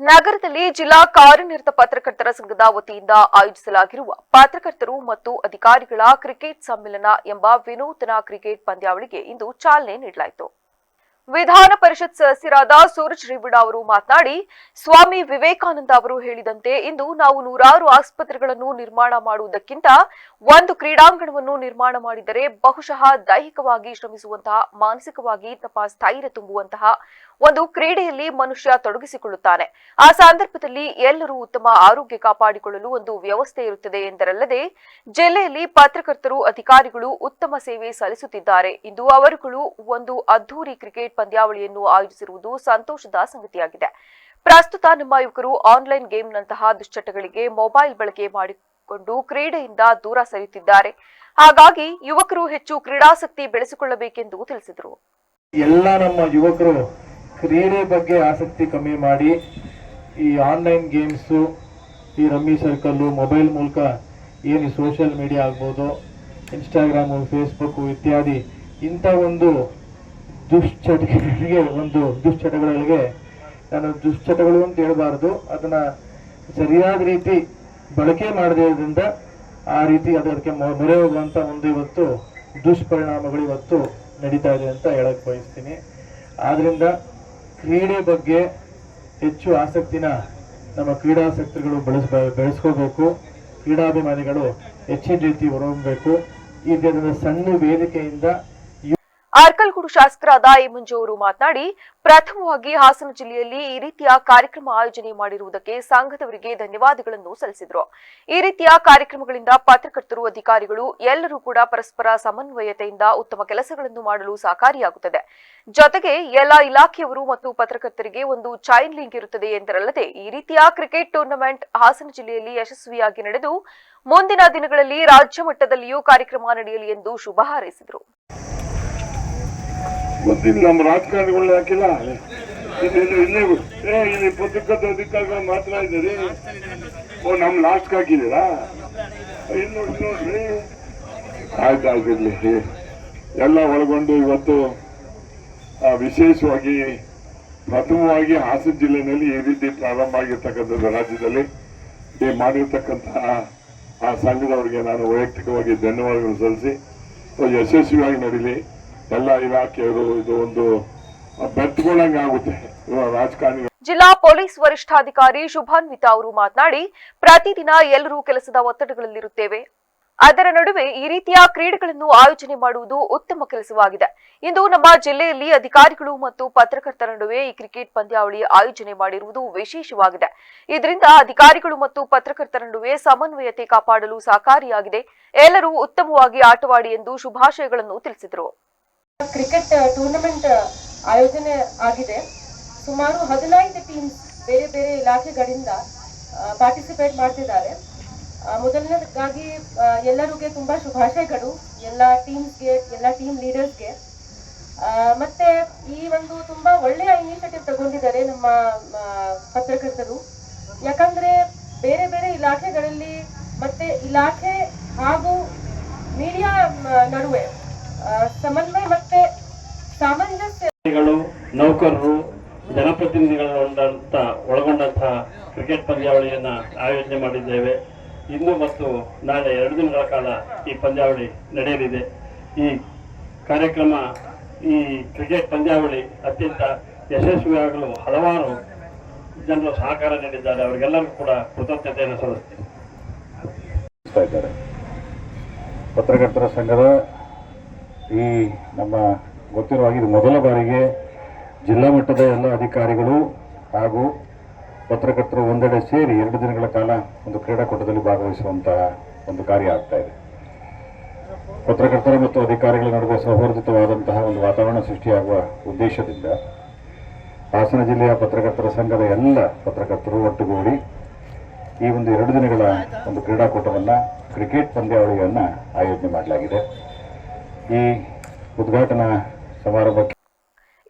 ನಗರದಲ್ಲಿ ಜಿಲ್ಲಾ ಕಾರ್ಯನಿರತ ಪತ್ರಕರ್ತರ ಸಂಘದ ವತಿಯಿಂದ ಆಯೋಜಿಸಲಾಗಿರುವ ಪತ್ರಕರ್ತರು ಮತ್ತು ಅಧಿಕಾರಿಗಳ ಕ್ರಿಕೆಟ್ ಸಮ್ಮೇಳನ ಎಂಬ ವಿನೂತನ ಕ್ರಿಕೆಟ್ ಪಂದ್ಯಾವಳಿಗೆ ಇಂದು ಚಾಲನೆ ನೀಡಲಾಯಿತು. ವಿಧಾನ ಪರಿಷತ್ ಸದಸ್ಯರಾದ ಸೂರಜ್ ರೇವಣ್ಣ ಅವರು ಮಾತನಾಡಿ, ಸ್ವಾಮಿ ವಿವೇಕಾನಂದ ಅವರು ಹೇಳಿದಂತೆ ಇಂದು ನಾವು ನೂರಾರು ಆಸ್ಪತ್ರೆಗಳನ್ನು ನಿರ್ಮಾಣ ಮಾಡುವುದಕ್ಕಿಂತ ಒಂದು ಕ್ರೀಡಾಂಗಣವನ್ನು ನಿರ್ಮಾಣ ಮಾಡಿದರೆ ಬಹುಶಃ ದೈಹಿಕವಾಗಿ ಶ್ರಮಿಸುವಂತಹ, ಮಾನಸಿಕವಾಗಿ ತಮ್ಮ ಸ್ಥೈರ್ಯ ತುಂಬುವಂತಹ ಒಂದು ಕ್ರೀಡೆಯಲ್ಲಿ ಮನುಷ್ಯ ತೊಡಗಿಸಿಕೊಳ್ಳುತ್ತಾನೆ. ಆ ಸಂದರ್ಭದಲ್ಲಿ ಎಲ್ಲರೂ ಉತ್ತಮ ಆರೋಗ್ಯ ಕಾಪಾಡಿಕೊಳ್ಳಲು ಒಂದು ವ್ಯವಸ್ಥೆ ಇರುತ್ತದೆ ಎಂದರಲ್ಲದೆ, ಜಿಲ್ಲೆಯಲ್ಲಿ ಪತ್ರಕರ್ತರು, ಅಧಿಕಾರಿಗಳು ಉತ್ತಮ ಸೇವೆ ಸಲ್ಲಿಸುತ್ತಿದ್ದಾರೆ. ಇಂದು ಅವರುಗಳು ಒಂದು ಅದ್ಧೂರಿ ಕ್ರಿಕೆಟ್ ಪಂದ್ಯಾವಳಿಯನ್ನು ಆಯೋಜಿಸಿರುವುದು ಸಂತೋಷದ ಸಂಗತಿಯಾಗಿದೆ. ಪ್ರಸ್ತುತ ನಮ್ಮ ಯುವಕರು ಆನ್ಲೈನ್ ಗೇಮ್ನಂತಹ ದುಶ್ಚಟಗಳಿಗೆ ಮೊಬೈಲ್ ಬಳಕೆ ಮಾಡಿಕೊಂಡು ಕ್ರೀಡೆಯಿಂದ ದೂರ ಸರಿಯುತ್ತಿದ್ದಾರೆ. ಹಾಗಾಗಿ ಯುವಕರು ಹೆಚ್ಚು ಕ್ರೀಡಾಸಕ್ತಿ ಬೆಳೆಸಿಕೊಳ್ಳಬೇಕೆಂದು ತಿಳಿಸಿದರು. ಎಲ್ಲ ನಮ್ಮ ಯುವಕರು ಕ್ರೀಡೆ ಬಗ್ಗೆ ಆಸಕ್ತಿ ಕಮ್ಮಿ ಮಾಡಿ ಈ ಆನ್ಲೈನ್ ಗೇಮ್ಸು, ಈ ರಮ್ಮಿ ಸರ್ಕಲ್ಲು, ಮೊಬೈಲ್ ಮೂಲಕ ಏನು ಸೋಷಿಯಲ್ ಮೀಡಿಯಾ ಆಗ್ಬೋದು, ಇನ್ಸ್ಟಾಗ್ರಾಮು, ಫೇಸ್ಬುಕ್ಕು ಇತ್ಯಾದಿ ಇಂಥ ಒಂದು ದುಶ್ಚಟಗಳಿಗೆ ನಾನು ದುಶ್ಚಟಗಳು ಅಂತ ಹೇಳಬಾರ್ದು, ಅದನ್ನು ಸರಿಯಾದ ರೀತಿ ಬಳಕೆ ಮಾಡದಿರೋದ್ರಿಂದ ಆ ರೀತಿ ಅದಕ್ಕೆ ಮೊರೆ ಹೋಗುವಂಥ ಒಂದು ಇವತ್ತು ದುಷ್ಪರಿಣಾಮಗಳು ಇವತ್ತು ನಡೀತಾ ಇದೆ ಅಂತ ಹೇಳಕ್ಕೆ ಬಯಸ್ತೀನಿ. ಆದ್ದರಿಂದ ಕ್ರೀಡೆ ಬಗ್ಗೆ ಹೆಚ್ಚು ಆಸಕ್ತಿನ ನಮ್ಮ ಕ್ರೀಡಾಸಕ್ತಿಗಳು ಬೆಳೆಸ್ಕೋಬೇಕು. ಕ್ರೀಡಾಭಿಮಾನಿಗಳು ಹೆಚ್ಚಿನ ರೀತಿ ಹೊರಹೊಮ್ಮಬೇಕು. ಈಗ ಸಣ್ಣ ವೇದಿಕೆಯಿಂದ ಅರ್ಕಲ್ಗೂಡು ಶಾಸಕರಾದ ಎ ಮಂಜು ಅವರು ಮಾತನಾಡಿ, ಪ್ರಥಮವಾಗಿ ಹಾಸನ ಜಿಲ್ಲೆಯಲ್ಲಿ ಈ ರೀತಿಯ ಕಾರ್ಯಕ್ರಮ ಆಯೋಜನೆ ಮಾಡಿರುವುದಕ್ಕೆ ಸಂಘದವರಿಗೆ ಧನ್ಯವಾದಗಳನ್ನು ಸಲ್ಲಿಸಿದರು. ಈ ರೀತಿಯ ಕಾರ್ಯಕ್ರಮಗಳಿಂದ ಪತ್ರಕರ್ತರು, ಅಧಿಕಾರಿಗಳು ಎಲ್ಲರೂ ಕೂಡ ಪರಸ್ಪರ ಸಮನ್ವಯತೆಯಿಂದ ಉತ್ತಮ ಕೆಲಸಗಳನ್ನು ಮಾಡಲು ಸಹಕಾರಿಯಾಗುತ್ತದೆ. ಜೊತೆಗೆ ಎಲ್ಲ ಇಲಾಖೆಯವರು ಮತ್ತು ಪತ್ರಕರ್ತರಿಗೆ ಒಂದು ಚೈನ್ ಲಿಂಕ್ ಇರುತ್ತದೆ ಎಂದರಲ್ಲದೆ, ಈ ರೀತಿಯ ಕ್ರಿಕೆಟ್ ಟೂರ್ನಮೆಂಟ್ ಹಾಸನ ಜಿಲ್ಲೆಯಲ್ಲಿ ಯಶಸ್ವಿಯಾಗಿ ನಡೆದು ಮುಂದಿನ ದಿನಗಳಲ್ಲಿ ರಾಜ್ಯ ಮಟ್ಟದಲ್ಲಿಯೂ ಕಾರ್ಯಕ್ರಮ ನಡೆಯಲಿ ಎಂದು ಶುಭ ಹಾರೈಸಿದರು. ಗೊತ್ತಿಲ್ಲ, ನಮ್ಮ ರಾಜಕಾರಣಿಗಳನ್ನ ಹಾಕಿಲ್ಲ, ಇಲ್ಲಿ ಪತ್ರಕರ್ತ ಅಧಿಕಾರಿಗಳು ಮಾತ್ರ ಇದ್ದೀರಿ. ನಮ್ ಲಾಸ್ಟ್ ಹಾಕಿದ್ದೀರಾ? ನೋಡ್ರಿ, ಆಯ್ತಾಗಿರ್ಲಿ. ಎಲ್ಲ ಒಳಗೊಂಡು ಇವತ್ತು ವಿಶೇಷವಾಗಿ ಪ್ರಥಮವಾಗಿ ಹಾಸನ ಜಿಲ್ಲೆಯಲ್ಲಿ ಈ ರೀತಿ ಪ್ರಾರಂಭ ಆಗಿರ್ತಕ್ಕಂಥದ್ದು ರಾಜ್ಯದಲ್ಲಿ ಈ ಮಾಡಿರ್ತಕ್ಕಂತಹ ಆ ಸಂಘದವರಿಗೆ ನಾನು ವೈಯಕ್ತಿಕವಾಗಿ ಧನ್ಯವಾದಗಳು ಸಲ್ಲಿಸಿ ಯಶಸ್ವಿಯಾಗಿ ನಡೀಲಿ. ಎಲ್ಲ ಇಲಾಖೆಯವರು ಇದು ಒಂದು ಬೆತ್ತುಗಳಂಗೆ ಆಗುತ್ತೆ ರಾಜಕಾರಣಿ. ಜಿಲ್ಲಾ ಪೊಲೀಸ್ ವರಿಷ್ಠಾಧಿಕಾರಿ ಶುಭಾನ್ವಿತಾ ಅವರು ಮಾತನಾಡಿ, ಪ್ರತಿದಿನ ಎಲ್ಲರೂ ಕೆಲಸದ ಒತ್ತಡಗಳಲ್ಲಿರುತ್ತೇವೆ. ಅದರ ನಡುವೆ ಈ ರೀತಿಯ ಕ್ರೀಡೆಗಳನ್ನು ಆಯೋಜನೆ ಮಾಡುವುದು ಉತ್ತಮ ಕೆಲಸವಾಗಿದೆ. ಇಂದು ನಮ್ಮ ಜಿಲ್ಲೆಯಲ್ಲಿ ಅಧಿಕಾರಿಗಳು ಮತ್ತು ಪತ್ರಕರ್ತರ ನಡುವೆ ಈ ಕ್ರಿಕೆಟ್ ಪಂದ್ಯಾವಳಿ ಆಯೋಜನೆ ಮಾಡಿರುವುದು ವಿಶೇಷವಾಗಿದೆ. ಇದರಿಂದ ಅಧಿಕಾರಿಗಳು ಮತ್ತು ಪತ್ರಕರ್ತರ ನಡುವೆ ಸಮನ್ವಯತೆ ಕಾಪಾಡಲು ಸಹಕಾರಿಯಾಗಿದೆ. ಎಲ್ಲರೂ ಉತ್ತಮವಾಗಿ ಆಟವಾಡಿ ಎಂದು ಶುಭಾಶಯಗಳನ್ನು ತಿಳಿಸಿದರು. ಕ್ರಿಕೆಟ್ ಟೂರ್ನಮೆಂಟ್ ಆಯೋಜನೆ ಆಗಿದೆ. ಸುಮಾರು 15 ಟೀಮ್ಸ್ ಬೇರೆ ಬೇರೆ ಇಲಾಖೆಗಳಿಂದ ಪಾರ್ಟಿಸಿಪೇಟ್ ಮಾಡ್ತಿದ್ದಾರೆ. ಮೊದಲನೇದಾಗಿ ಎಲ್ಲರಿಗೆ ತುಂಬಾ ಶುಭಾಶಯಗಳು, ಎಲ್ಲ ಟೀಮ್ಸ್ಗೆ, ಎಲ್ಲ ಟೀಮ್ ಲೀಡರ್ಸ್ಗೆ. ಮತ್ತೆ ಈ ಒಂದು ತುಂಬಾ ಒಳ್ಳೆಯ ಇನಿಷಿಯೇಟಿವ್ ತಗೊಂಡಿದ್ದಾರೆ ನಮ್ಮ ಪತ್ರಕರ್ತರು. ಯಾಕಂದ್ರೆ ಬೇರೆ ಬೇರೆ ಇಲಾಖೆಗಳಲ್ಲಿ ಮತ್ತೆ ಇಲಾಖೆ ಹಾಗೂ ಮೀಡಿಯಾ ನಡುವೆ ಸಮನ್ವಯ ಮತ್ತೆ ಸಾಮಂಜಸ್ಯ, ನೌಕರರು, ಜನಪ್ರತಿನಿಧಿಗಳನ್ನು ಒಳಗೊಂಡಂತಹ ಕ್ರಿಕೆಟ್ ಪಂದ್ಯಾವಳಿಯನ್ನ ಆಯೋಜನೆ ಮಾಡಿದ್ದೇವೆ. ಇಂದು ಮತ್ತು ನಾಳೆ 2 ದಿನಗಳ ಕಾಲ ಈ ಪಂದ್ಯಾವಳಿ ನಡೆಯಲಿದೆ. ಈ ಕಾರ್ಯಕ್ರಮ, ಈ ಕ್ರಿಕೆಟ್ ಪಂದ್ಯಾವಳಿ ಅತ್ಯಂತ ಯಶಸ್ವಿಯಾಗಲು ಹಲವಾರು ಜನರು ಸಹಕಾರ ನೀಡಿದ್ದಾರೆ. ಅವರಿಗೆಲ್ಲರಿಗೂ ಕೂಡ ಕೃತಜ್ಞತೆಯನ್ನು ಸಲ್ಲಿಸುತ್ತಾರೆ. ಪತ್ರಕರ್ತರ ಸಂಘದ ಈ ನಮ್ಮ ಗೊತ್ತಿರುವ ಇದು ಮೊದಲ ಬಾರಿಗೆ ಜಿಲ್ಲಾ ಮಟ್ಟದ ಎಲ್ಲ ಅಧಿಕಾರಿಗಳು ಹಾಗೂ ಪತ್ರಕರ್ತರು ಒಂದೆಡೆ ಸೇರಿ 2 ದಿನಗಳ ಕಾಲ ಒಂದು ಕ್ರೀಡಾಕೂಟದಲ್ಲಿ ಭಾಗವಹಿಸುವಂತಹ ಒಂದು ಕಾರ್ಯ ಆಗ್ತಾ ಇದೆ. ಪತ್ರಕರ್ತರ ಮತ್ತು ಅಧಿಕಾರಿಗಳ ನಡುವೆ ಸೌಹಾರ್ದಯುತವಾದಂತಹ ಒಂದು ವಾತಾವರಣ ಸೃಷ್ಟಿಯಾಗುವ ಉದ್ದೇಶದಿಂದ ಹಾಸನ ಜಿಲ್ಲೆಯ ಪತ್ರಕರ್ತರ ಸಂಘದ ಎಲ್ಲ ಪತ್ರಕರ್ತರು ಒಟ್ಟುಗೂಡಿ ಈ ಒಂದು 2 ದಿನಗಳ ಒಂದು ಕ್ರೀಡಾಕೂಟವನ್ನು, ಕ್ರಿಕೆಟ್ ಪಂದ್ಯಾವಳಿಯನ್ನು ಆಯೋಜನೆ ಮಾಡಲಾಗಿದೆ. ಈ ಉದ್ಘಾಟನಾ ಸಮಾರಂಭಕ್ಕೆ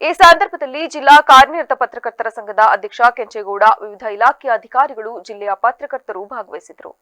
ಈ ಸಂದರ್ಭದಲ್ಲಿ ಜಿಲ್ಲಾ ಕಾರ್ಯನಿರತ ಪತ್ರಕರ್ತರ ಸಂಘದ ಅಧ್ಯಕ್ಷ ಕೆಂಚೇಗೌಡ, ವಿವಿಧ ಇಲಾಖೆಯ ಅಧಿಕಾರಿಗಳು, ಜಿಲ್ಲೆಯ ಪತ್ರಕರ್ತರು ಭಾಗವಹಿಸಿದರು.